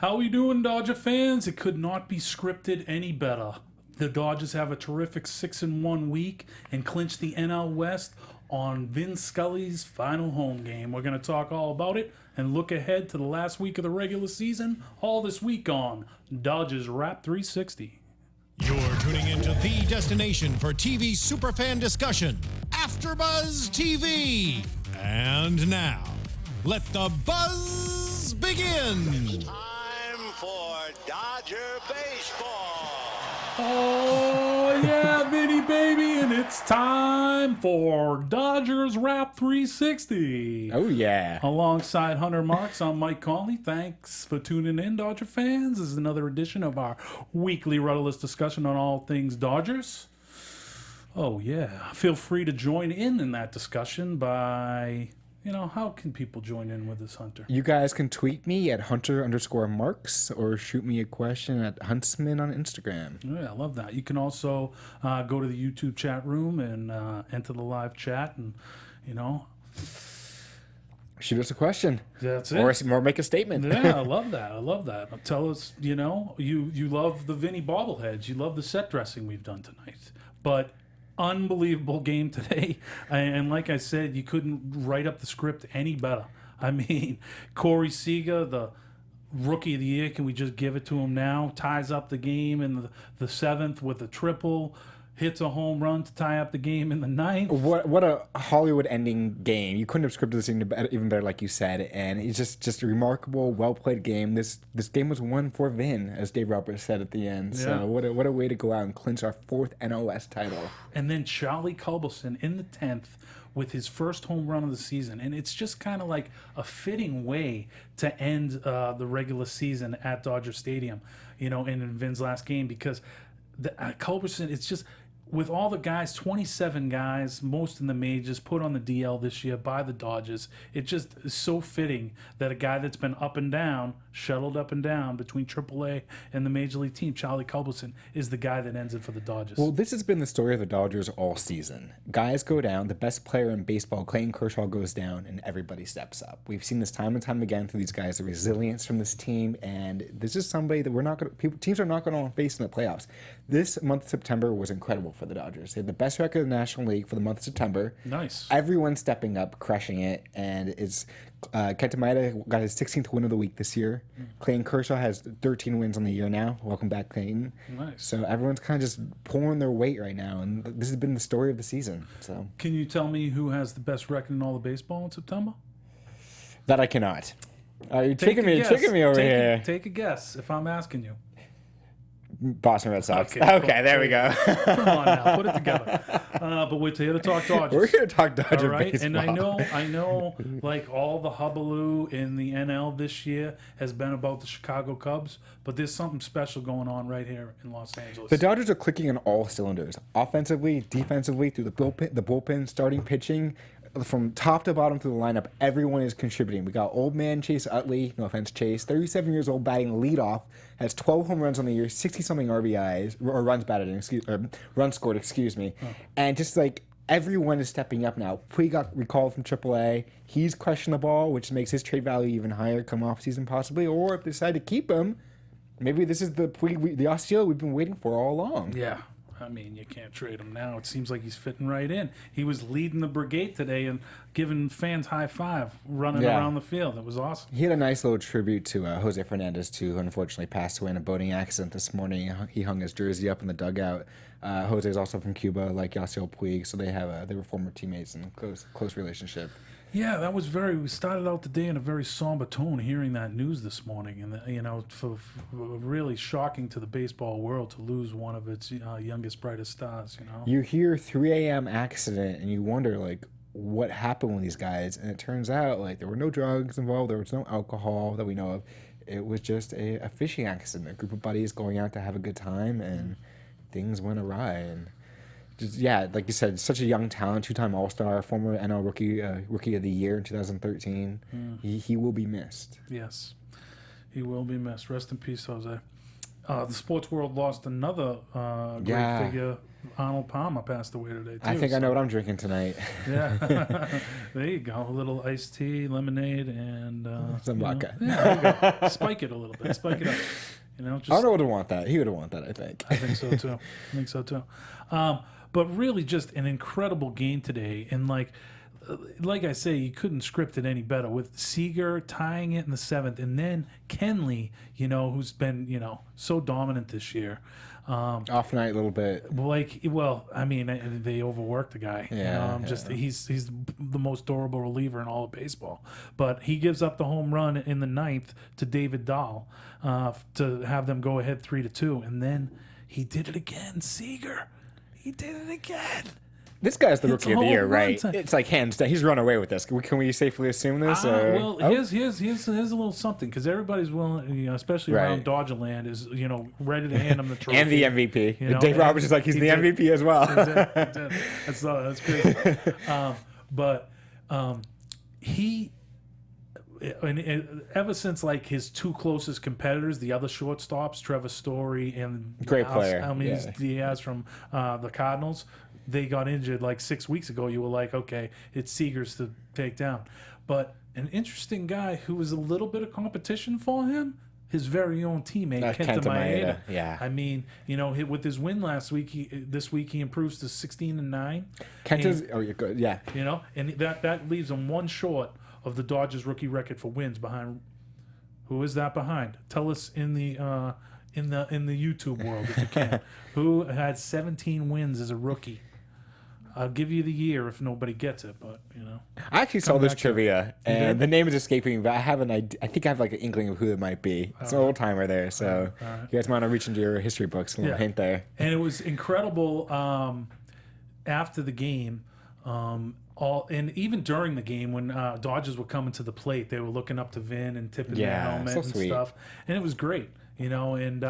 How we doing, Dodger fans? It could not be scripted any better. The Dodgers have a terrific 6-1 week and clinch the NL West on Vin Scully's final home game. We're going to talk all about it and look ahead to the last week of the regular season, all this week on Dodgers Wrap 360. You're tuning into the destination for TV superfan discussion, AFTERBUZZ TV. And now, let the buzz begin. Time for Dodger baseball. Oh, yeah, Vinny, baby, and it's time for Dodgers Wrap 360. Oh, yeah. Alongside Hunter Marks, I'm Mike Conley. Thanks for tuning in, Dodger fans. This is another edition of our weekly rudderless discussion on all things Dodgers. Oh, yeah. Feel free to join in that discussion by... how can people join in with us, Hunter? You guys can tweet me at Hunter_Marks or shoot me a question at Huntsman on Instagram. Yeah, I love that. You can also go to the YouTube chat room and enter the live chat and, shoot us a question. That's it. Or make a statement. Yeah, I love that. I love that. Tell us, you love the Vinny bobbleheads. You love the set dressing we've done tonight. But... unbelievable game today, and like I said, you couldn't write up the script any better. I mean, Corey Seager, the rookie of the year, can we just give it to him now? Ties up the game in the seventh with a triple, hits a home run to tie up the game in the ninth. What a Hollywood ending game. You couldn't have scripted this even better, like you said, and it's just a remarkable, well-played game. This game was won for Vin, as Dave Roberts said at the end. Yeah. So what a way to go out and clinch our fourth NOS title. And then Charlie Culberson in the 10th with his first home run of the season. And it's just kind of like a fitting way to end the regular season at Dodger Stadium, in Vin's last game, because Culberson, it's just... with all the guys, 27 guys, most in the majors, put on the DL this year by the Dodgers, it just is so fitting that a guy that's been up and down, shuttled up and down between AAA and the Major League team, Charlie Culberson, is the guy that ends it for the Dodgers. Well, this has been the story of the Dodgers all season. Guys go down, the best player in baseball, Clayton Kershaw, goes down, and everybody steps up. We've seen this time and time again through these guys, the resilience from this team, and this is somebody that teams are not going to face in the playoffs. This month of September was incredible for the Dodgers. They had the best record in the National League for the month of September. Nice. Everyone's stepping up, crushing it, and it's Kenta Maeda got his 16th win of the week this year. Clayton Kershaw has 13 wins on the year now. Welcome back, Clayton. Nice. So everyone's kind of just pulling their weight right now, and this has been the story of the season. So can you tell me who has the best record in all the baseball in September? that I cannot. You're tricking me over here. Take a guess if I'm asking you. Boston Red Sox. Okay, Okay, there we go. Come on now, put it together. But we're here to talk Dodgers. We're here to talk Dodger all right? baseball. And I know, like all the hubbub in the NL this year has been about the Chicago Cubs, but there's something special going on right here in Los Angeles. The Dodgers are clicking on all cylinders, offensively, defensively, through the bullpen, starting pitching. From top to bottom through the lineup, everyone is contributing. We got old man Chase Utley, no offense, Chase, 37 years old, batting leadoff, has 12 home runs on the year, 60-something RBIs, or runs scored, excuse me. Oh. And just like everyone is stepping up now. Puig got recalled from AAA. He's crushing the ball, which makes his trade value even higher come off season possibly. Or if they decide to keep him, maybe this is the Puig, the Osceola we've been waiting for all along. Yeah. I mean, you can't trade him now. It seems like he's fitting right in. He was leading the brigade today and giving fans high five running around the field. It was awesome. He had a nice little tribute to Jose Fernandez, too, who unfortunately passed away in a boating accident this morning. He hung his jersey up in the dugout. Jose is also from Cuba, like Yasiel Puig, so they were former teammates and close relationship. Yeah, that was we started out the day in a very somber tone hearing that news this morning. And, for really shocking to the baseball world to lose one of its youngest, brightest stars, You hear 3 a.m. accident and you wonder, what happened with these guys? And it turns out, there were no drugs involved. There was no alcohol that we know of. It was just a fishing accident, a group of buddies going out to have a good time, and things went awry. And just, like you said, such a young talent, two-time All-Star, former NL Rookie of the Year in 2013. He will be missed. Yes, he will be missed. Rest in peace, Jose. The sports world lost another great figure Arnold Palmer passed away today, too. I think I know what I'm drinking tonight. Yeah. There you go. A little iced tea, lemonade, and... Some vodka. Yeah, there you go. Spike it a little bit. Spike it up. You know, just... Arnold would want that. He would want that, I think. I think so, too. But really just an incredible game today. And, like I say, you couldn't script it any better with Seager tying it in the 7th. And then Conley, you know, who's been, you know, so dominant this year. Off night a little bit. I mean, they overworked the guy. Yeah, He's the most durable reliever in all of baseball. But he gives up the home run in the 9th to David Dahl to have them go ahead 3-2. And then he did it again, Seager. He did it again. This guy's the It's rookie of the year, home right? run time. It's like hands down. He's run away with this. Can we safely assume this? Here's a little something, because everybody's willing, you know, especially Right. around Dodgerland, is, you know, ready to hand him the trophy. And the MVP. You know, Dave Roberts is like, he's he the did. MVP as well. He did. That's crazy. He, ever since like his two closest competitors, the other shortstops, Trevor Story and Great player. Almiz Yeah. Diaz from the Cardinals, they got injured like 6 weeks ago. You were like, okay, it's Seager's to take down. But an interesting guy who was a little bit of competition for him, his very own teammate, Kenta Maeda. Yeah. I mean, you know, with his win last week, this week he improves to 16-9. Kenta's, you're good. Yeah. You know, and that leaves him one short of the Dodgers rookie record for wins behind. Who is that behind? Tell us in the YouTube world if you can. Who had 17 wins as a rookie? I'll give you the year if nobody gets it, but you know. I actually saw this back to trivia, and did? the name is escaping me, but I have an idea. I think I have like an inkling of who it might be. It's an old timer there, so you guys might want to reach into your history books. A little hint there. And it was incredible after the game, and even during the game when Dodgers were coming to the plate, they were looking up to Vin and tipping their helmet so and sweet. stuff, and it was great. You know, and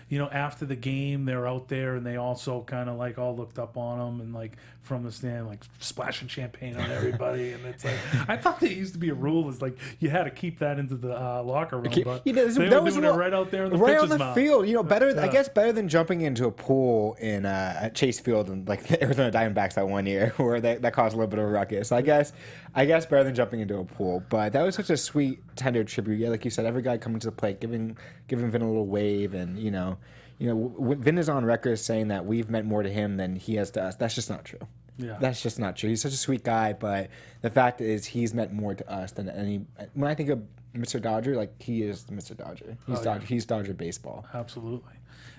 you know, after the game, they're out there, and they also kind of like all looked up on him, and like from the stand, like splashing champagne on everybody. And it's like, I thought there used to be a rule, is like you had to keep that into the locker room, but You know, they that were was doing it right out there in the right on pitcher's the mound. field. You know, better. I guess better than jumping into a pool in at Chase Field and like the Arizona Diamondbacks that one year, where that caused a little bit of a ruckus. I guess better than jumping into a pool. But that was such a sweet, tender tribute. Yeah, like you said, every guy coming to the plate, giving Vin a little wave, and you know, Vin is on record saying that we've meant more to him than he has to us. That's just not true. Yeah. That's just not true. He's such a sweet guy, but the fact is he's meant more to us than any. When I think of Mr. Dodger, like he is Mr. Dodger. He's Dodger. He's Dodger baseball. Absolutely,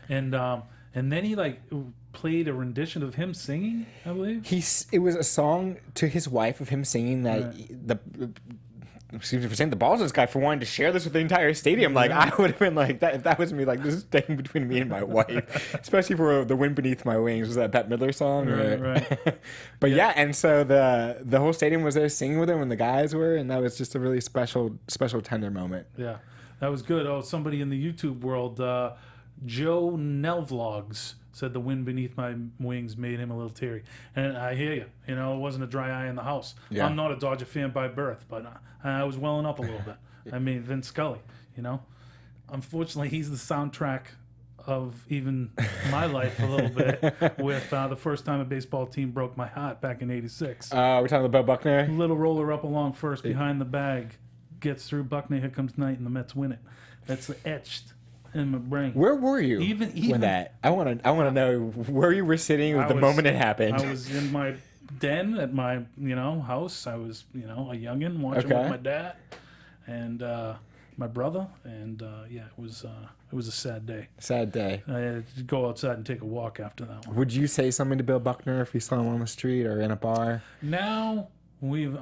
and then he like played a rendition of him singing, I believe. It was a song to his wife of him singing that excuse me for saying the balls of this guy for wanting to share this with the entire stadium. Like I would have been like that if that was me. Like this is staying between me and my wife, especially for "The Wind Beneath My Wings." Was that Bette Midler song? Right. But yeah, and so the whole stadium was there singing with him, and the guys were, and that was just a really special tender moment. Yeah, that was good. Oh, somebody in the YouTube world, Joe Nelvlogs, said "The Wind Beneath My Wings" made him a little teary. And I hear you. You know, it wasn't a dry eye in the house. Yeah. I'm not a Dodger fan by birth, but I was welling up a little bit. I mean, Vin Scully, you know. Unfortunately, he's the soundtrack of even my life a little bit with the first time a baseball team broke my heart back in '86. We're talking about Bill Buckner. Little roller up along first behind the bag, gets through Buckner, here comes night, and the Mets win it. That's etched in my brain. Where were you Even when that? I want to know where you were sitting with the moment it happened. I was in my den at my house. I was a youngin watching with my dad and my brother, and it was a sad day. Sad day. I had to go outside and take a walk after that one. Would you say something to Bill Buckner if you saw him on the street or in a bar? Now we've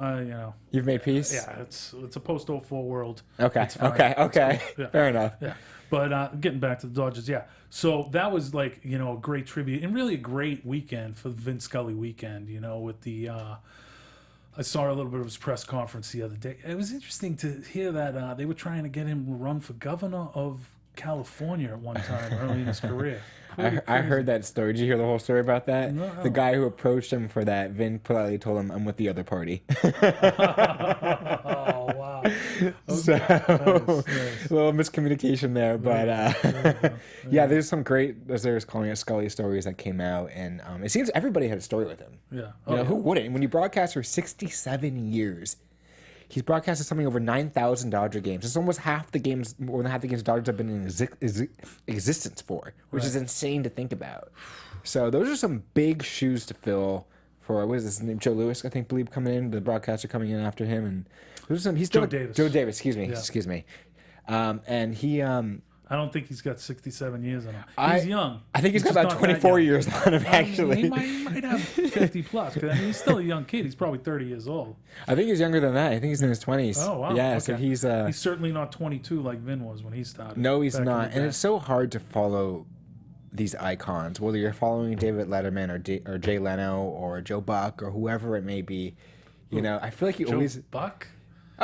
You've made peace? yeah, it's a post 04 world. Okay. It's fine. Okay. It's cool. Yeah. Fair enough. Yeah. But getting back to the Dodgers, yeah. So that was like, a great tribute and really a great weekend for the Vin Scully weekend, with the I saw a little bit of his press conference the other day. It was interesting to hear that they were trying to get him to run for governor of California at one time early in his career. I heard that story. Did you hear the whole story about that? No. The guy who approached him for that, Vin politely told him, "I'm with the other party." Oh wow! So Nice. a little miscommunication there, but yeah, there's some great, as they were calling it, Scully stories that came out, and it seems everybody had a story with him. Yeah. You know, who wouldn't? When you broadcast for 67 years, he's broadcasted something over 9,000 Dodger games. It's almost half the games, more than half the games Dodgers have been in existence for, which is insane to think about. So those are some big shoes to fill for, what is his name? Joe Lewis, I think, believe coming in. The broadcaster coming in after him, and there's some. He's Joe Davis. Joe Davis, excuse me, Yeah. excuse me. And he, I don't think he's got 67 years on him. He's young. I think he's got just about not 24 that young. years on him, actually. He might have 50 plus. 'Cause, I mean, he's still a young kid. He's probably 30 years old. I think he's younger than that. I think he's in his 20s. Oh wow. Yeah, okay. so he's certainly not 22 like Vin was when he started. no, he's back in the not. And day. it's so hard to follow these icons, whether you're following David Letterman or Jay Leno or Joe Buck or whoever it may be. You know, I feel like you Joe always. Buck,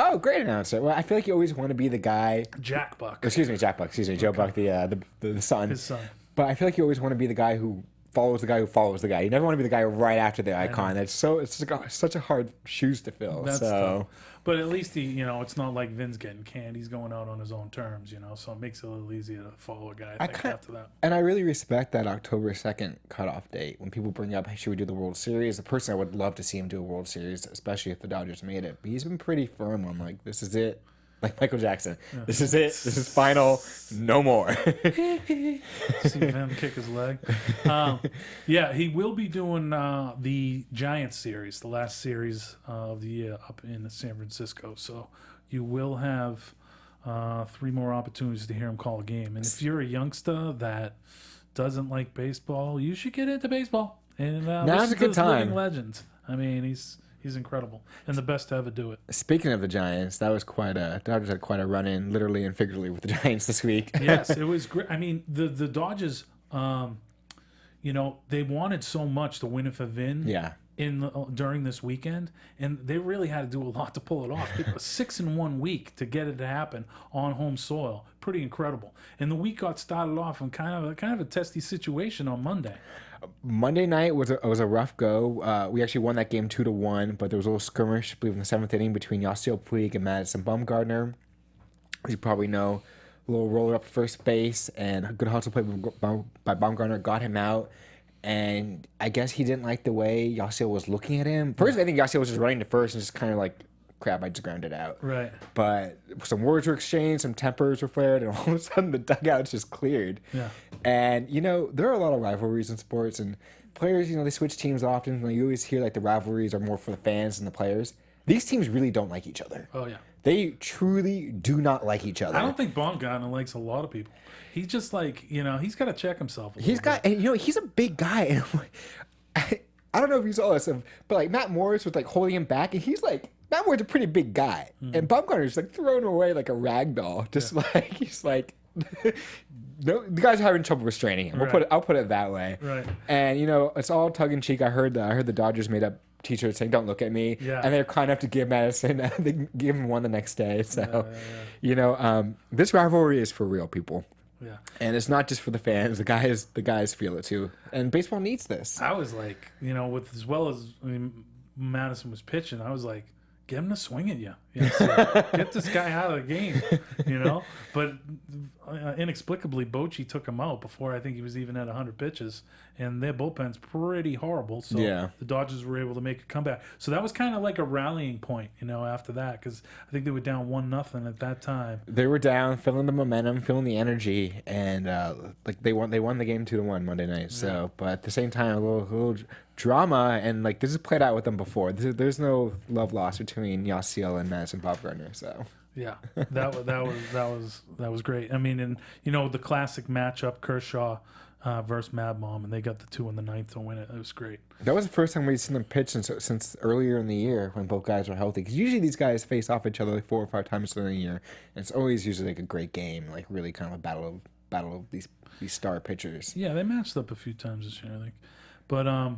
Oh, great announcer. Well, I feel like you always want to be the guy. Jack Buck, Excuse me, Jack Buck. Excuse me, Joe Buck, the son. his son. But I feel like you always want to be the guy who follows the guy who follows the guy. You never want to be the guy right after the icon. It's such a hard shoes to fill. That's so tough. But at least it's not like Vin's getting canned. He's going out on his own terms, so it makes it a little easier to follow a guy. I think after that. And I really respect that October 2nd cutoff date. When people bring up, hey, should we do the World Series? The person I would love to see him do a World Series, especially if the Dodgers made it. But he's been pretty firm on, like, this is it. Like Michael Jackson. Yeah. This is it. This is final. No more. See Vin kick his leg. Yeah, he will be doing the Giants series, the last series of the year up in San Francisco. So you will have 3 more opportunities to hear him call a game. And if you're a youngster that doesn't like baseball, you should get into baseball. And now's a good time. Living legend. I mean, he's incredible and the best to ever do it. Speaking of the Giants, Dodgers had quite a run-in, literally and figuratively, with the Giants this week. Yes, it was great. I mean, the Dodgers, they wanted so much to win it for Vin. Yeah. During this weekend, and they really had to do a lot to pull it off. It was 6 in 1 week to get it to happen on home soil. Pretty incredible. And the week got started off in kind of a testy situation on Monday. Monday night was a rough go. We actually won that game 2-1, but there was a little skirmish, I believe, in the 7th inning between Yasiel Puig and Madison Bumgarner. As you probably know, a little roller up to first base, and a good hustle play by Bumgarner got him out. And I guess he didn't like the way Yasiel was looking at him. First, I think Yasiel was just running to first and just kind of like, crap, I just grounded out. Right. But some words were exchanged, some tempers were flared, and all of a sudden the dugout's just cleared. Yeah. And, there are a lot of rivalries in sports, and players, they switch teams often. You always hear like the rivalries are more for the fans than the players. These teams really don't like each other. Oh, yeah. They truly do not like each other. I don't think Bumgarner likes a lot of people. He's just like, he's got to check himself a He's little bit. and he's a big guy. And I don't know if you saw this, but like Matt Morris was like holding him back, and he's like, Matt Morris is a pretty big guy, and Bumgarner's like throwing away like a rag doll, just like he's like, no, the guy's having trouble restraining him. Right. I'll put it that way. Right. And it's all ug in cheek. I heard the Dodgers made up T-shirts saying "Don't look at me," Yeah. and they're kind enough to give Madison. They give him one the next day. So, Yeah. This rivalry is for real, people. Yeah. And it's not just for the fans. The guys feel it too. And baseball needs this. I was like, with as well as Madison was pitching, I was like, get him to swing at you. So get this guy out of the game, But inexplicably, Bochy took him out before I think he was even at 100 pitches. And their bullpen's pretty horrible. So the Dodgers were able to make a comeback. So that was kind of like a rallying point, after that. Because I think they were down 1-0 at that time. They were down, feeling the momentum, feeling the energy. And they won the game 2-1 Monday night. So, but at the same time, a little drama. And like this has played out with them before. There's no love lost between Yasiel and Madison Bumgarner. So. Yeah, that was great. I mean, and the classic matchup, Kershaw versus Mad Mom, and they got the 2 in the 9th to win it. It was great. That was the first time we'd seen them pitch since earlier in the year when both guys were healthy. Because usually these guys face off each other like 4 or 5 times during the year, and it's always usually like a great game, like really kind of a battle of these star pitchers. Yeah, they matched up a few times this year, I think. But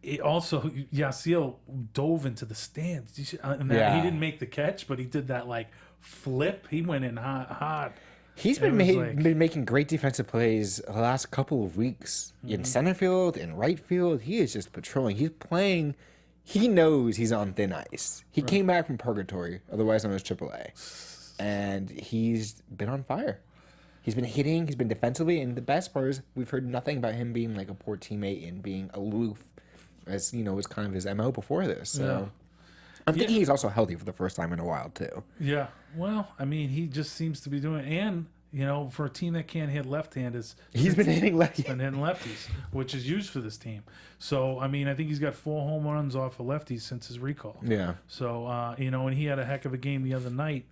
it also, Yasiel dove into the stands. And he didn't make the catch, but he did that like flip. He went in hard. He's been making great defensive plays the last couple of weeks in center field, in right field. He is just patrolling. He's playing. He knows he's on thin ice. He came back from purgatory, otherwise known as AAA, and he's been on fire. He's been hitting. He's been defensively, and the best part is we've heard nothing about him being like a poor teammate and being aloof, as was kind of his MO before this. So. I'm thinking he's also healthy for the first time in a while, too. Yeah. Well, I mean, he just seems to be doing it. And, for a team that can't hit left-handers. He's been hitting lefties. He's been hitting lefties, which is huge for this team. So, I mean, I think he's got 4 home runs off of lefties since his recall. Yeah. So, and he had a heck of a game the other night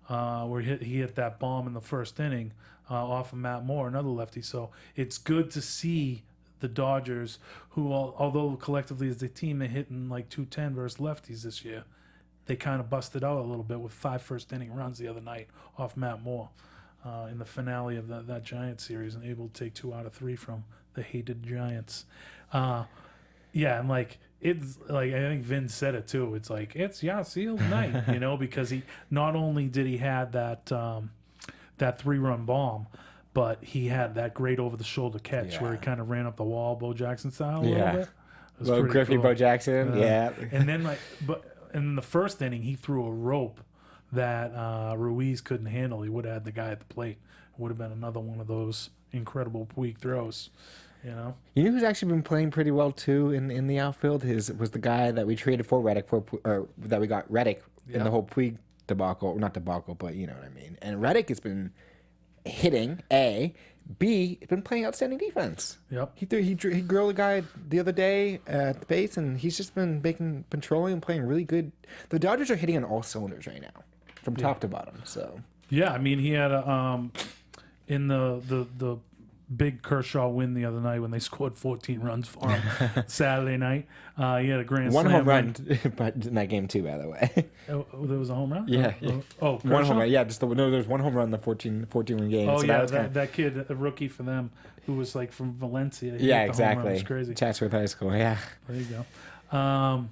where he hit that bomb in the first inning off of Matt Moore, another lefty. So, it's good to see the Dodgers, who, although collectively as a team, they're hitting like 210 versus lefties this year, they kind of busted out a little bit with 5 first-inning runs the other night off Matt Moore in the finale of that Giants series, and able to take 2 out of 3 from the hated Giants. And it's like I think Vin said it too. It's like it's Yasiel's night, because he not only did he have that 3-run bomb, but he had that great over-the-shoulder catch where he kind of ran up the wall, Bo Jackson style, a little bit. It was Little pretty Griffey cool. Bo Jackson, yeah. And then, in the first inning, he threw a rope that Ruiz couldn't handle. He would have had the guy at the plate. It would have been another one of those incredible Puig throws, You know who's actually been playing pretty well, too, in the outfield? Was the guy that we traded for Reddick, or that we got Reddick in the whole Puig debacle. Not debacle, but you know what I mean. And Reddick has been hitting, A. B, been playing outstanding defense. Yep. He grilled a guy the other day at the base, and he's just been patrolling and playing really good. The Dodgers are hitting on all cylinders right now, from top to bottom. So yeah, I mean he had a in the big Kershaw win the other night when they scored 14 runs for him Saturday night. He had a grand one slam. home run, but in that game too, by the way. Oh, there was a home run. Yeah. Oh, one Kershaw? home run. Yeah, there's one home run in the 14 win game. Oh so yeah, that, that kid, a rookie for them, who was like from Valencia. He yeah, hit the home run. exactly. It was crazy. Chatsworth High School. Yeah. There you go.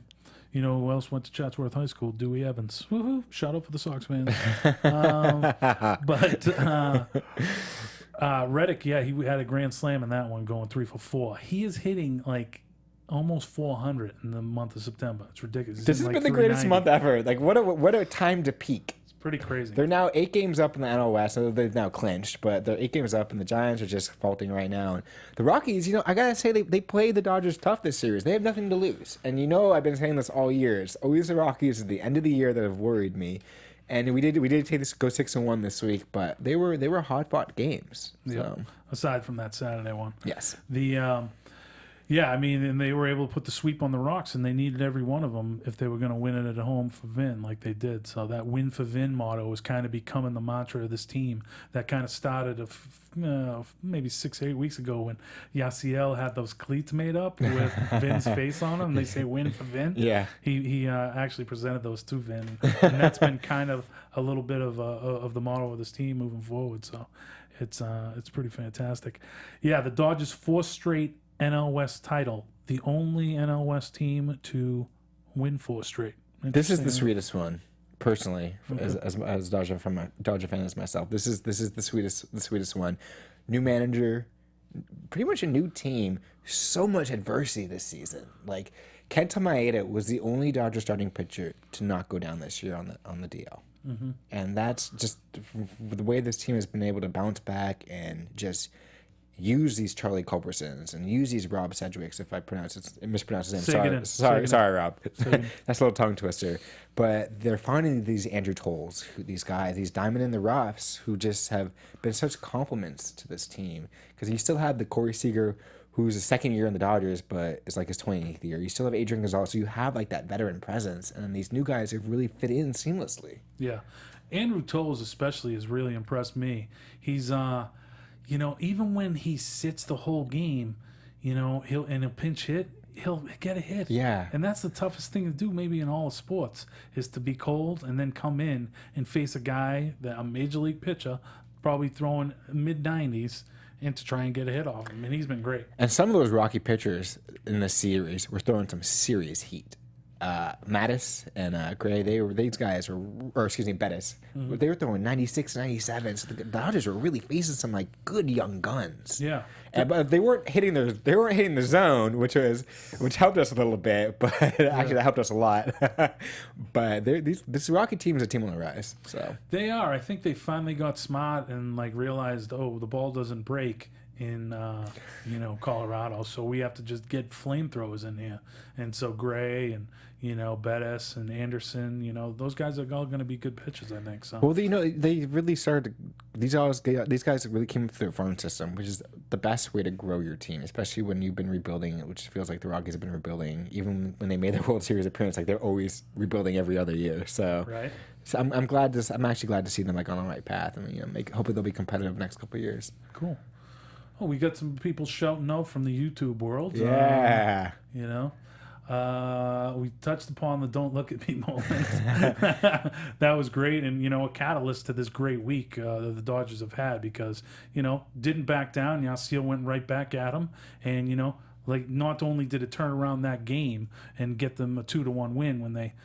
You know who else went to Chatsworth High School? Dewey Evans. Woohoo! Shout out for the Sox fans. Reddick, yeah, he had a grand slam in that one, going 3 for 4. He is hitting like almost 400 in the month of September. It's ridiculous. He's This has hitting, been the greatest month ever. Like what a time to peak. It's pretty crazy. They're now 8 games up in the NL West, so they've now clinched, but they're 8 games up, and the Giants are just faulting right now. And the Rockies, I gotta say, they played the Dodgers tough this series. They have nothing to lose. And I've been saying this all year. It's always the Rockies at the end of the year that have worried me. And we did take this go 6-1 this week, but they were hard fought games. So. Yep. Aside from that Saturday one. Yes. Yeah, I mean, and they were able to put the sweep on the rocks, and they needed every one of them if they were going to win it at home for Vin, like they did. So that win for Vin motto is kind of becoming the mantra of this team. That kind of started maybe 6 or 8 weeks ago when Yasiel had those cleats made up with Vin's face on them. And they say win for Vin. Yeah. He actually presented those to Vin, and that's been kind of a little bit of the motto of this team moving forward. So it's pretty fantastic. Yeah, the Dodgers' 4th straight NL West title, the only NL West team to win 4 straight. This is the sweetest one, personally, as a Dodger fan as myself. This is the sweetest one. New manager, pretty much a new team. So much adversity this season. Like Kenta Maeda was the only Dodger starting pitcher to not go down this year on the DL. Mm-hmm. And that's just the way this team has been able to bounce back and just use these Charlie Culbersons and use these Rob Sedgwicks, if I mispronounce his name. Sorry, Rob. That's a little tongue twister. But they're finding these Andrew Tolles, these guys, these diamond in the roughs, who just have been such compliments to this team. Because you still have the Corey Seager, who's a second year in the Dodgers, but it's like his 28th year. You still have Adrian Gonzalez, so you have like that veteran presence, and then these new guys have really fit in seamlessly. Yeah, Andrew Tolles especially has really impressed me. He's even when he sits the whole game, he'll in a pinch hit, he'll get a hit. Yeah. And that's the toughest thing to do maybe in all of sports, is to be cold and then come in and face a guy, a major league pitcher, probably throwing mid-90s, and to try and get a hit off him. And he's been great. And some of those Rocky pitchers in this series were throwing some serious heat. Mattis and Gray, these guys were, or excuse me, Bettis. They were throwing 96, 97. So the Dodgers were really facing some like good young guns. Yeah. But they weren't hitting the zone, which helped us a little bit, but actually that helped us a lot. But this Rocky team is a team on the rise. So they are. I think they finally got smart and like realized, oh, the ball doesn't break in Colorado, so we have to just get flamethrowers in here. And so Gray and Bettis and Anderson, those guys are all going to be good pitchers, I think. So well, they really started these guys really came through the farm system, which is the best way to grow your team, especially when you've been rebuilding, which feels like the Rockies have been rebuilding even when they made their World Series appearance. Like they're always rebuilding every other year. So right. So I'm actually glad to see them like on the right path, and hopefully they'll be competitive next couple of years. Cool. Oh, we got some people shouting out from the YouTube world. Yeah. We touched upon the "Don't Look at Me" moment. That was great, and a catalyst to this great week that the Dodgers have had because didn't back down. Yasiel went right back at him, and like not only did it turn around that game and get them a 2-1 win when they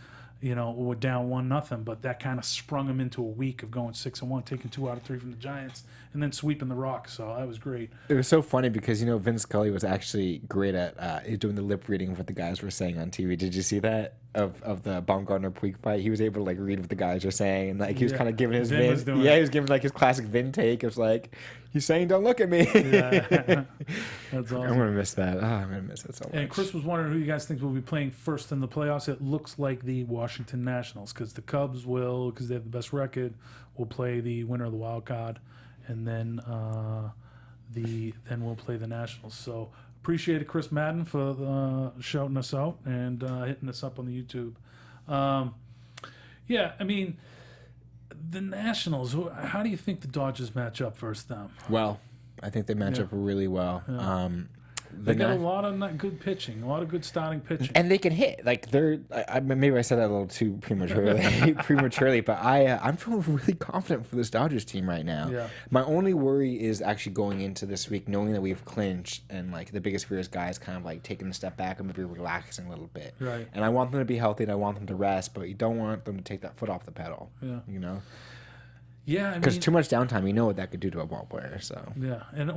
were down 1-0, but that kind of sprung them into a week of going 6-1, taking 2 out of 3 from the Giants, and then sweeping the Rocks. So that was great. It was so funny because Vin Scully was actually great at doing the lip reading of what the guys were saying on TV. Did you see that of the Baumgartner Puig fight? He was able to like read what the guys were saying, and like he was kind of giving his Vin. He was giving like his classic Vin take. It was like he's saying, "Don't look at me." Yeah. That's awesome. I'm gonna miss that. I'm gonna miss it so much. And Chris was wondering who you guys think will be playing first in the playoffs. It looks like the Washington Nationals because the Cubs will, because they have the best record, will play the winner of the wild card, and then we'll play the Nationals. So appreciate it, Chris Madden, for shouting us out and hitting us up on the YouTube. The Nationals. How do you think the Dodgers match up versus them? Well, I think they match up really well. Yeah. They got a lot of good pitching, a lot of good starting pitching, and they can hit. Like they're, maybe I said that a little too prematurely, but I'm feeling really confident for this Dodgers team right now. Yeah. My only worry is actually going into this week, knowing that we've clinched, and like the biggest fear is guys kind of like taking a step back and maybe relaxing a little bit. Right. And I want them to be healthy, and I want them to rest, but you don't want them to take that foot off the pedal. Yeah. Yeah. Because too much downtime, you know what that could do to a ball player. So. Yeah, and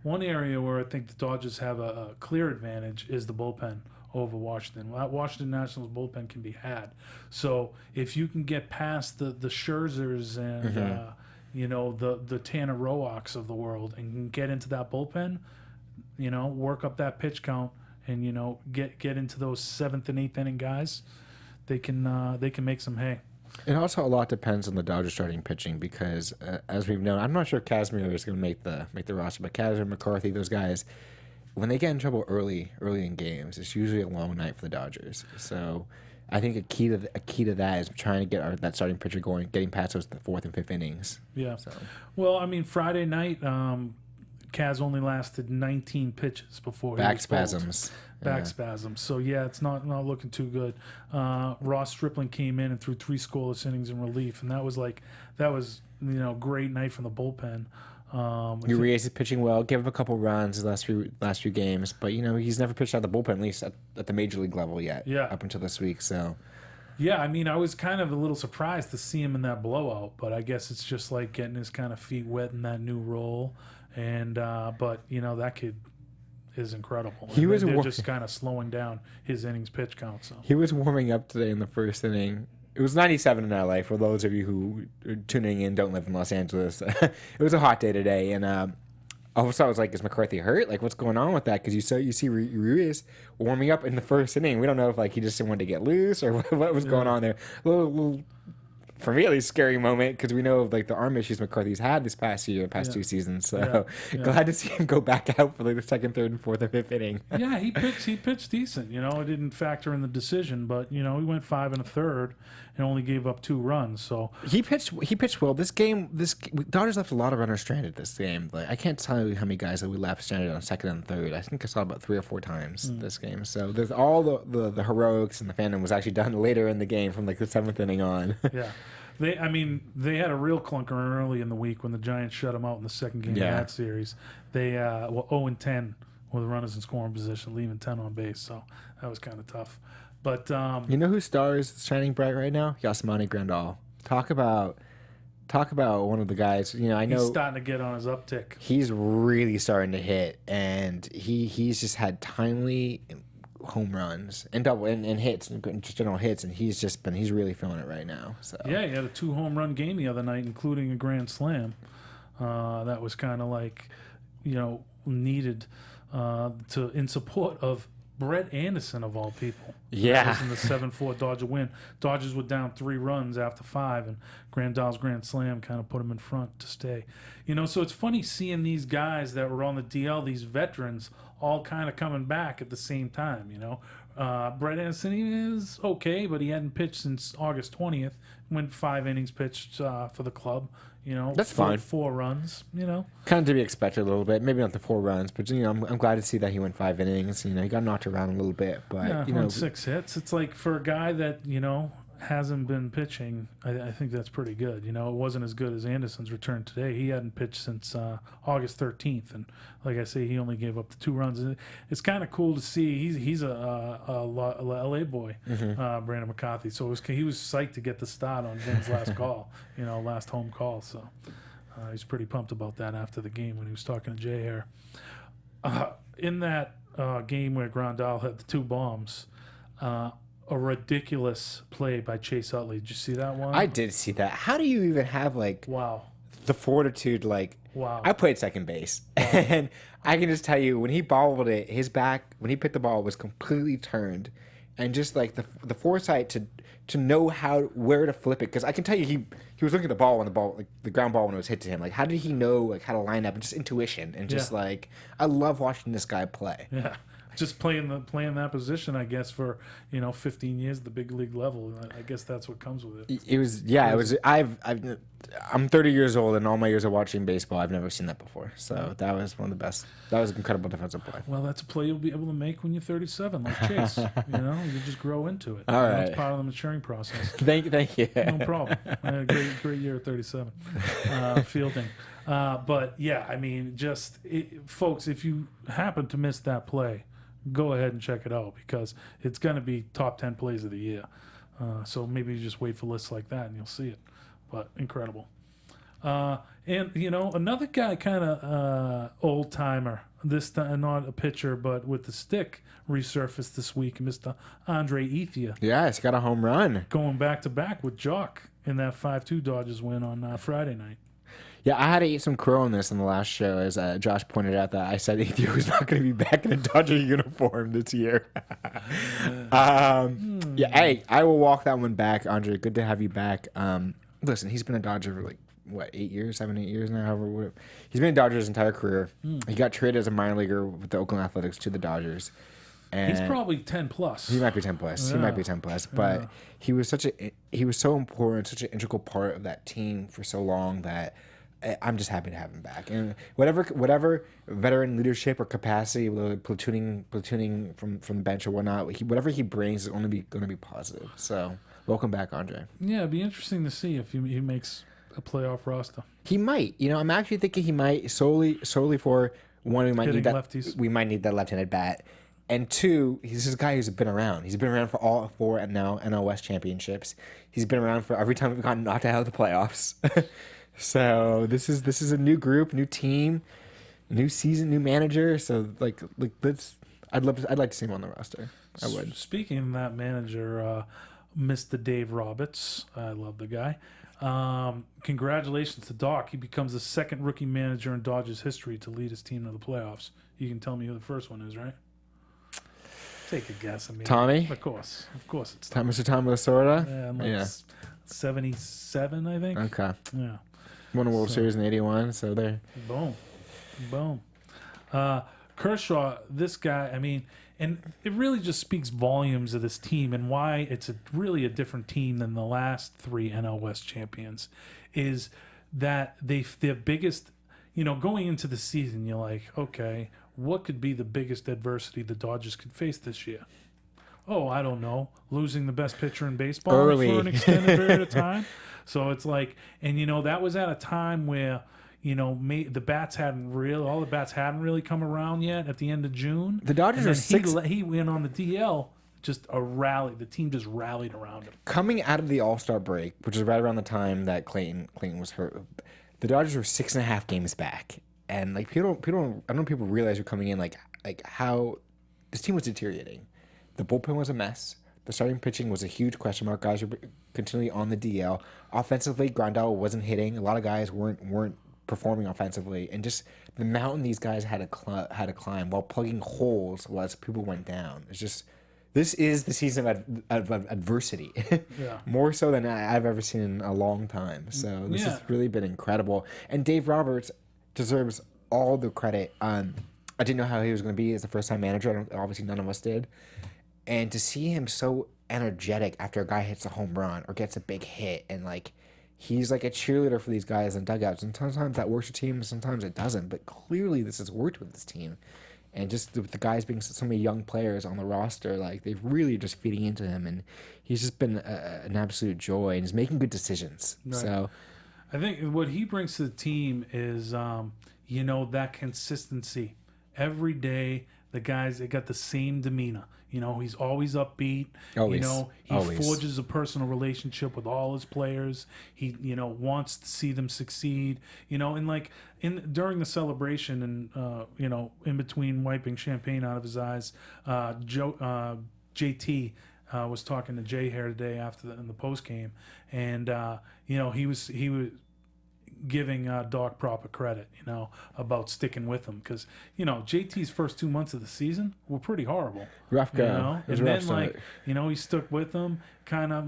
one area where I think the Dodgers have a clear advantage is the bullpen over Washington. Washington Nationals bullpen can be had. So if you can get past the Scherzers and the Tanner Roarks of the world and can get into that bullpen, work up that pitch count and get into those 7th and 8th inning guys, they can make some hay. It also a lot depends on the Dodgers starting pitching because, as we've known, I'm not sure Kazmir is going to make the roster, but Kazmir, McCarthy, those guys, when they get in trouble early in games, it's usually a long night for the Dodgers. So, I think a key to that is trying to get that starting pitcher going, getting past those 4th and 5th innings. Yeah. So. Well, Friday night, Kaz only lasted 19 pitches before back spasms. Back spasms. So it's not looking too good. Ross Stripling came in and threw 3 scoreless innings in relief, and that was great night from the bullpen. Urias is pitching well. Give him a couple runs the last few games, but he's never pitched out of the bullpen, at least at the major league level yet. Yeah. Up until this week, so. Yeah, I was kind of a little surprised to see him in that blowout, but I guess it's just like getting his kind of feet wet in that new role, and but that kid is incredible. They're just kind of slowing down his innings pitch count. So he was warming up today in the first inning. It was 97 in LA. For those of you who are tuning in, don't live in Los Angeles. It was a hot day today, and all of a sudden I was like, "Is McCarthy hurt? Like, what's going on with that?" Because you see Ruiz warming up in the first inning. We don't know if he just wanted to get loose or what was going on there. A little for me at least, scary moment because we know of the arm issues McCarthy's had this past 2 seasons. So glad to see him go back out for the 2nd, 3rd, and 4th, or 5th inning. Yeah, he pitched decent. It didn't factor in the decision, but he went 5 1/3 and only gave up 2 runs. So he pitched well. This Dodgers left a lot of runners stranded this game. I can't tell you how many guys that we left stranded on 2nd and 3rd. I think I saw about 3 or 4 times this game. So there's all the heroics and the fandom was actually done later in the game from the 7th inning on. Yeah. They had a real clunker early in the week when the Giants shut them out in the 2nd game of that series. They were 0-10 with runners in scoring position, leaving 10 on base. So that was kind of tough. But You know who stars shining bright right now? Yasmani Grandal. Talk about one of the guys. You know, I know he's starting to get on his uptick. he's really starting to hit, and he's just had timely home runs and double and hits and just general hits, and he's really feeling it right now. So Yeah, he had a 2 home run game the other night, including a grand slam. That was kind of like, needed in support of Brett Anderson of all people. Yeah. That was in the 7-4 Dodger win. Dodgers were down 3 runs after 5, and Grandal's grand slam kind of put him in front to stay. So it's funny seeing these guys that were on the DL, these veterans, all kind of coming back at the same time. Brett Anderson, he is okay, but he hadn't pitched since August 20th. Went 5 innings pitched for the club. That's fine. 4 runs. kind of to be expected a little bit. Maybe not the 4 runs, but I'm glad to see that he went 5 innings. He got knocked around a little bit, but on 6 hits. It's like for a guy that hasn't been pitching, I think that's pretty good. It wasn't as good as Anderson's return today. He hadn't pitched since August 13th, and like I say, he only gave up the 2 runs. It's kind of cool to see. He's a LA boy, Brandon McCarthy. So he was psyched to get the start on Vin's last call, last home call. So he's pretty pumped about that after the game when he was talking to Jay Hare. In that game where Grandal had the 2 bombs, a ridiculous play by Chase Utley. Did you see that one? I did see that. How do you even have wow, the fortitude? Wow. I played second base, and I can just tell you when he bobbled it, his back when he picked the ball was completely turned, and just the foresight to know where to flip it. Because I can tell you he was looking at the ball when the ground ball when it was hit to him. How did he know how to line up? And just intuition and just I love watching this guy play. Yeah. Just playing that position, I guess, for 15 years at the big league level. I guess that's what comes with it. It was I'm 30 years old, and all my years of watching baseball, I've never seen that before. So that was one of the best. That was an incredible defensive play. Well, that's a play you'll be able to make when you're 37, like Chase. You just grow into it. All right, that's part of the maturing process. Thank you. No problem. I had a great year at 37, fielding. But yeah, I mean, folks, if you happen to miss that play, go ahead and check it out because it's going to be top 10 plays of the year. So maybe you just wait for lists like that and you'll see it. But incredible. And, another guy kind of old timer, this time not a pitcher, but with the stick resurfaced this week, Mr. Andre Ethier. Yeah, he's got a home run. Going back-to-back with Jock in that 5-2 Dodgers win on Friday night. Yeah, I had to eat some crow on this in the last show, as Josh pointed out that I said Ethier was not going to be back in a Dodger uniform this year. Yeah, hey, I will walk that one back, Andre. Good to have you back. Listen, he's been a Dodger for 7, 8 years now. However, he's been a Dodger his entire career. He got traded as a minor leaguer with the Oakland Athletics to the Dodgers. And he's probably 10 plus. He might be 10 plus. Yeah. He might be 10 plus. But he was so important, such an integral part of that team for so long that I'm just happy to have him back. And whatever veteran leadership or capacity, platooning from the bench or whatnot, whatever he brings is only going to be positive. So welcome back, Andre. Yeah, it'd be interesting to see if he makes a playoff roster. He might. I'm actually thinking he might solely for one. We might Hitting need that. lefties. We might need that left-handed bat. And 2, he's this guy who's been around. He's been around for all 4 and now NL West championships. He's been around for every time we've gotten knocked out of the playoffs. So this is a new group, new team, new season, new manager. So I'd like to see him on the roster. I would. Speaking of that manager, Mr. Dave Roberts, I love the guy. Congratulations to Doc. He becomes the 2nd rookie manager in Dodgers history to lead his team to the playoffs. You can tell me who the first one is, right? Take a guess. Tommy? Of course it's Tom, Mr. Tom Lasorda? Yeah, 77, I think. Okay. Yeah. Won a World Series in '81, so there. Boom. Kershaw, this guy, and it really just speaks volumes of this team and why it's really a different team than the last 3 NL West champions, is that their biggest, going into the season, you're like, okay, what could be the biggest adversity the Dodgers could face this year? Oh, I don't know. Losing the best pitcher in baseball early for an extended period of time. So it's like, and that was at a time where, all the bats hadn't really come around yet at the end of June. The Dodgers are 6. He went on the DL just a rally. The team just rallied around him. Coming out of the All-Star break, which is right around the time that Clayton was hurt, the Dodgers were 6.5 games back, and like people I don't know if people realize were coming in like how this team was deteriorating. The bullpen was a mess. The starting pitching was a huge question mark. Guys were continually on the DL. Offensively, Grandal wasn't hitting. A lot of guys weren't performing offensively, and just the mountain these guys had to climb while plugging holes as people went down. It's just this is the season of adversity, Yeah. more so than I've ever seen in a long time. So this has really been incredible, and Dave Roberts deserves all the credit. I didn't know how he was going to be as a first-time manager. Obviously, none of us did. And to see him so energetic after a guy hits a home run or gets a big hit, and like he's like a cheerleader for these guys in dugouts. And sometimes that works with teams, sometimes it doesn't. But clearly, this has worked with this team. And just with the guys being so many young players on the roster, like they've really just feeding into him, and he's just been an absolute joy, and he's making good decisions. Right. So, I think what he brings to the team is, that consistency. Every day, the guys, they got the same demeanor. He's always upbeat. Always. He forges a personal relationship with all his players. He, wants to see them succeed. And like during the celebration and, in between wiping champagne out of his eyes, JT was talking to Jay here today in the post game, and he was giving Doc proper credit, about sticking with him, because JT's first 2 months of the season were pretty horrible. Rough go. And then he stuck with them, kind of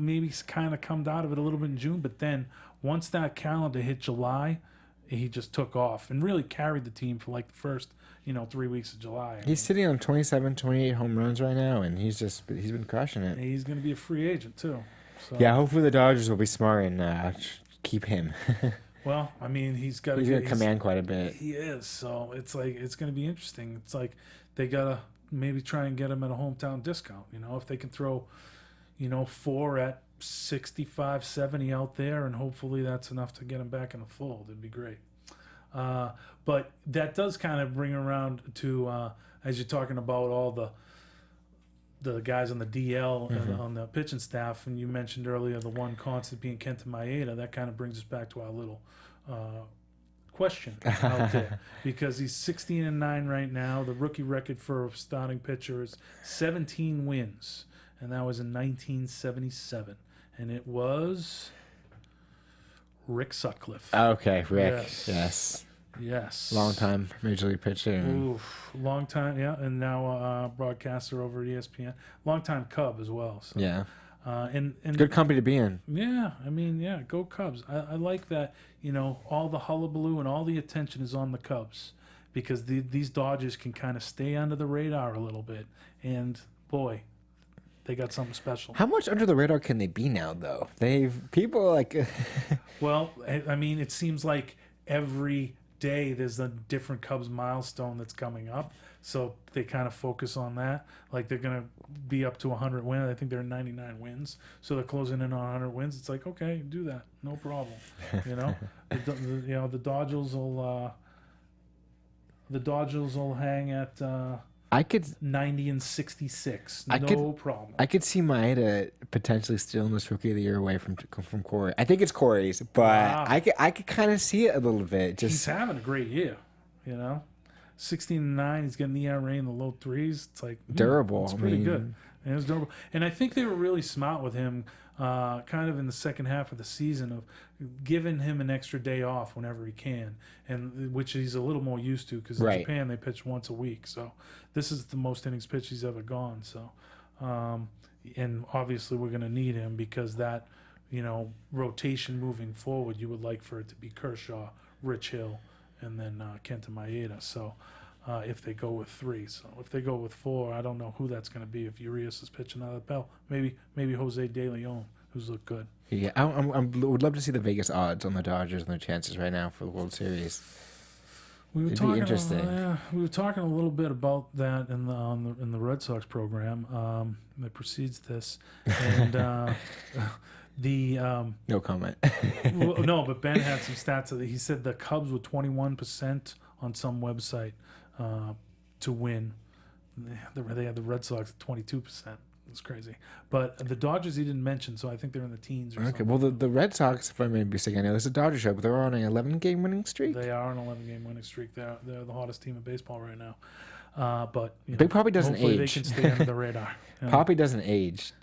come out of it a little bit in June, but then once that calendar hit July, he just took off and really carried the team for like the first 3 weeks of July. He's sitting on 27, 28 home runs right now, and he's been crushing it. He's going to be a free agent too. So. Yeah, hopefully the Dodgers will be smart and keep him. Well, I mean, he's going to command quite a bit. He is, so it's like it's going to be interesting. It's like they got to maybe try and get him at a hometown discount. If they can throw, 4 at 65, 70 out there, and hopefully that's enough to get him back in the fold. It'd be great. But that does kind of bring around to as you're talking about all the guys on the DL and on the pitching staff, and you mentioned earlier the one constant being Kenta Maeda. That kind of brings us back to our little question out there, because he's 16-9 right now. The rookie record for a starting pitcher is 17 wins, and that was in 1977, and it was Rick Sutcliffe. Okay, Rick. Yes. Long time Major League pitcher. Oof, long time, yeah, and now broadcaster over at ESPN. Long time Cub as well. So. Yeah. And good company to be in. Yeah, I mean, go Cubs. I like that. All the hullabaloo and all the attention is on the Cubs, because these Dodgers can kind of stay under the radar a little bit, and boy, they got something special. How much under the radar can they be now, though? People like. Well, I mean, it seems like every day there's a different Cubs milestone that's coming up, so they kind of focus on that. Like they're gonna be up to 100 wins. I think they're 99 wins, so they're closing in on 100 wins. It's like, okay, do that, no problem. The Dodgers will hang at. I could 90 and 66, no problem. I could see Maeda potentially stealing this Rookie of the Year away from Corey. I think it's Corey's, but wow. I could kind of see it a little bit. He's having a great year, 16-9. He's getting the ERA in the low threes. It's like durable. It's pretty good. And it was durable. And I think they were really smart with him, kind of in the second half of the season, of giving him an extra day off whenever he can, and which he's a little more used to, because in Japan they pitch once a week. So this is the most innings pitched he's ever gone. So, and obviously we're going to need him, because that, rotation moving forward, you would like for it to be Kershaw, Rich Hill, and then Kenta Maeda. So. If they go with 3, so if they go with 4, I don't know who that's going to be. If Urias is pitching out of the bell, maybe Jose De Leon, who's looked good. Yeah, I would love to see the Vegas odds on the Dodgers and their chances right now for the World Series. It'd be interesting. We were talking a little bit about that in the Red Sox program that precedes this, and no comment. Well, no, but Ben had some stats. He said the Cubs were 21% on some website to win. They had the Red Sox at 22%. It's crazy. But the Dodgers he didn't mention, so I think they're in the teens or Okay, something. well, the Red Sox, if I may be mistaken, I know it's a Dodger show, but they're on an 11-game winning streak. They are on an 11-game winning streak. They're the hottest team in baseball right now. But Big Papi doesn't hopefully age. they can stay under the radar. You know? Papi doesn't age.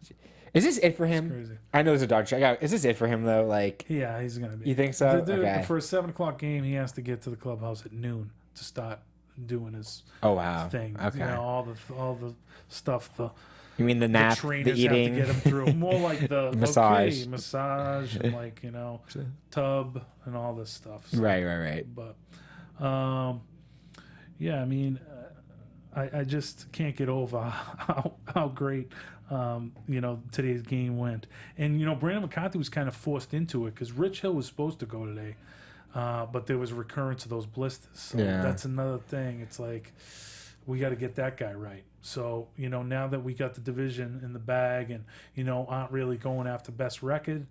Is this it for him? crazy. I know it's a Dodger show. Is this it for him, though? Like, Yeah, he's going to be. you think so? Okay. For a 7 o'clock game, he has to get to the clubhouse at noon to start doing his Oh, wow. thing. Okay. You know, all the stuff, You mean the the nap, trainers the eating? have to get him through. More like the Massage. massage and like, you know, tub and all this stuff. So, Right. But, yeah, I mean, I just can't get over how great, you know, today's game went. And, you know, Brandon McCarthy was kind of forced into it because Rich Hill was supposed to go today. But there was a recurrence of those blisters. So that's another thing. It's like, we got to get that guy right. So, you know, now that we got the division in the bag and, you know, aren't really going after best record,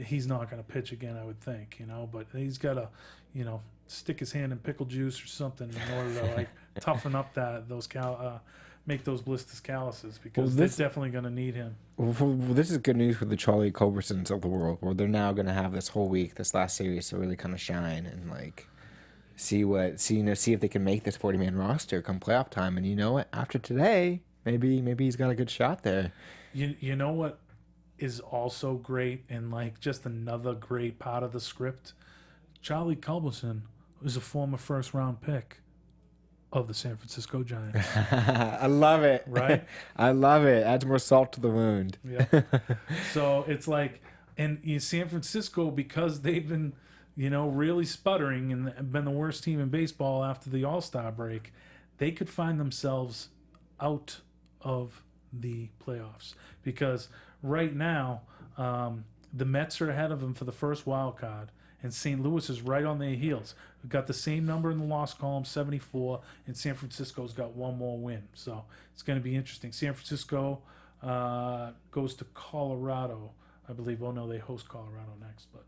he's not going to pitch again, I would think, you know. But he's got to, you know, stick his hand in pickle juice or something in order to, like, toughen up make those blisters calluses because they're definitely going to need him. Well, this is good news for the Charlie Culbersons of the world, where they're now going to have this whole week, this last series, to really kind of shine and, like, see if they can make this 40-man roster come playoff time. And you know what? After today, maybe he's got a good shot there. You know what is also great and like just another great part of the script? Charlie Culberson is a former first-round pick of the San Francisco Giants. I love it. Right? I love it. Adds more salt to the wound. Yeah. So it's like, and in San Francisco, because they've been, you know, really sputtering and been the worst team in baseball after the All-Star break, they could find themselves out of the playoffs because right now the Mets are ahead of them for the first wild card, and St. Louis is right on their heels. We've got the same number in the loss column, 74, and San Francisco's got one more win. So it's going to be interesting. San Francisco goes to Colorado, I believe. Oh, no, they host Colorado next. But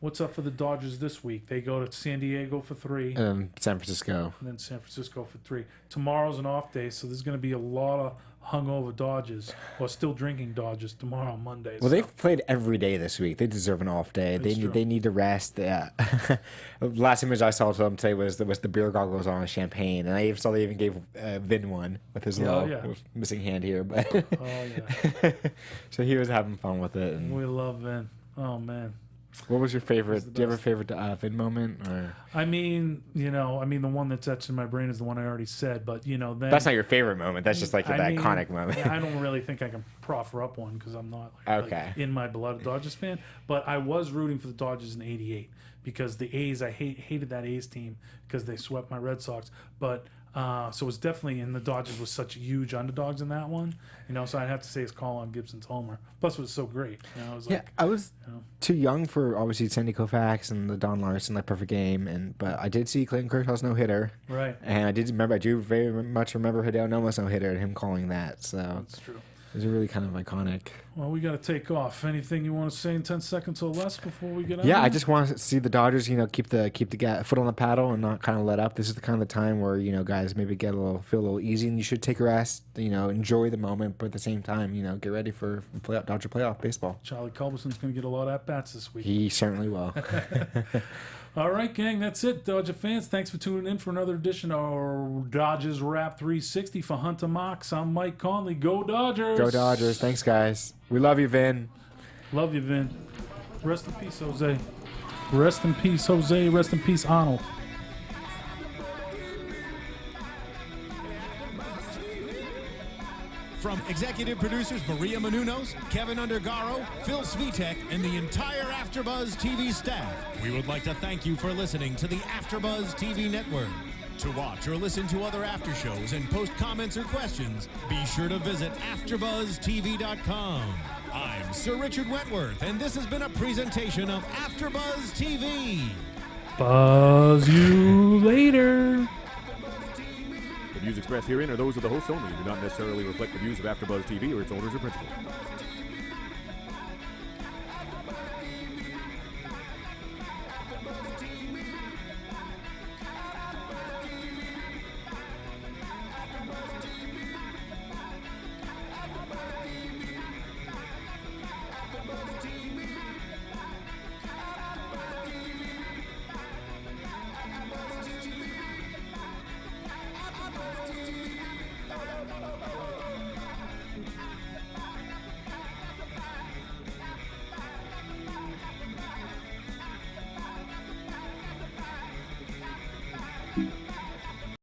what's up for the Dodgers this week? They go to San Diego for 3. San Francisco. And then San Francisco for 3. Tomorrow's an off day, so there's going to be a lot of hungover Dodgers or still drinking Dodgers tomorrow, Monday. Well, they've played every day this week. They deserve an off day. They need to rest. Yeah. Last image I saw of them today was the beer goggles on champagne, and I saw they even gave Vin one with his little missing hand here. But so he was having fun with it. And we love Vin. Oh man. What was your favorite? Do you have a favorite Vin moment? Or I mean, the one that's etched in my brain is the one I already said. But then that's not your favorite moment. That's just like the iconic moment. I don't really think I can proffer up one because I'm not like in my blood a Dodgers fan. But I was rooting for the Dodgers in '88 because the A's. I hated that A's team because they swept my Red Sox. But so it was definitely, and the Dodgers was such huge underdogs in that one, so I'd have to say it's Colin Gibson's homer. Plus, it was so great. I was I was too young for obviously Sandy Koufax and the Don Larson perfect game, but I did see Clayton Kershaw's no hitter, right? And I do very much remember Hideo Noma's no hitter and him calling that. So that's true. It was really kind of iconic. Well, we got to take off. Anything you want to say in 10 seconds or less before we get out? Yeah, I just want to see the Dodgers, keep the foot on the paddle and not kind of let up. This is the kind of the time where, guys maybe feel a little easy and you should take a rest, enjoy the moment, but at the same time, get ready for Dodger playoff baseball. Charlie Culberson's going to get a lot of at-bats this week. He certainly will. All right, gang, that's it. Dodger fans, thanks for tuning in for another edition of Dodgers Wrap 360. For Hunter Mox, I'm Mike Conley. Go Dodgers! Go Dodgers. Thanks, guys. We love you, Vin. Love you, Vin. Rest in peace, Jose. Rest in peace, Jose. Rest in peace, Arnold. From executive producers Maria Menounos, Kevin Undergaro, Phil Svitek, and the entire AfterBuzz TV staff, we would like to thank you for listening to the AfterBuzz TV network. To watch or listen to other after shows and post comments or questions, be sure to visit AfterBuzzTV.com. I'm Sir Richard Wentworth, and this has been a presentation of AfterBuzz TV. Buzz you later. The views expressed herein are those of the hosts only and do not necessarily reflect the views of AfterBuzz TV or its owners or principals.